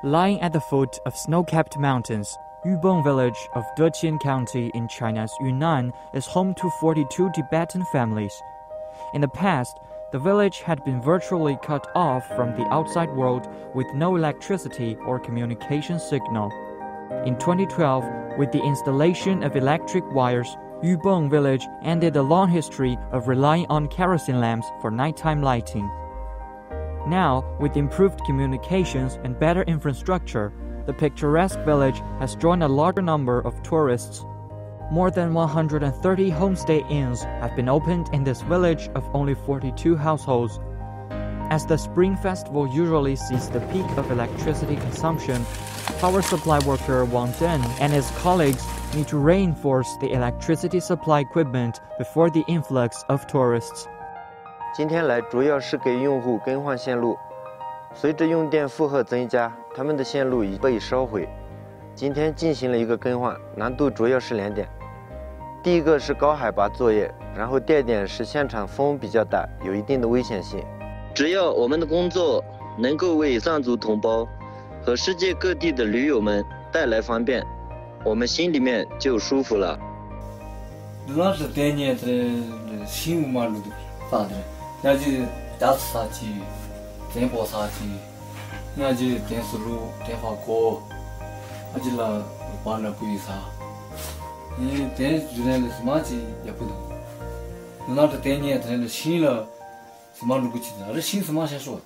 Lying at the foot of snow-capped mountains, Yubong village of Deqian County in China's Yunnan is home to 42 Tibetan families. In the past, the village had been virtually cut off from the outside world with no electricity or communication signal. In 2012, with the installation of electric wires, Yubong village ended a long history of relying on kerosene lamps for nighttime lighting. Now, with improved communications and better infrastructure, the picturesque village has drawn a larger number of tourists. More than 130 homestay inns have been opened in this village of only 42 households. As the Spring Festival usually sees the peak of electricity consumption, power supply worker Wang Deng and his colleagues need to reinforce the electricity supply equipment before the influx of tourists. 今天来主要是给用户更换线路，随着用电负荷增加，他们的线路已被烧毁。今天进行了一个更换，难度主要是2点。第一个是高海拔作业，然后第二点是现场风比较大，有一定的危险性。只要我们的工作能够为藏族同胞和世界各地的驴友们带来方便，我们心里面就舒服了。那是当年的新五马路的咋的？那就加持杀机、电波杀机，那就电磁炉、电话锅，那就那把那鬼杀。电原来的是马机也不同，那是当年的新了是马路不起的，那是新是马先说的。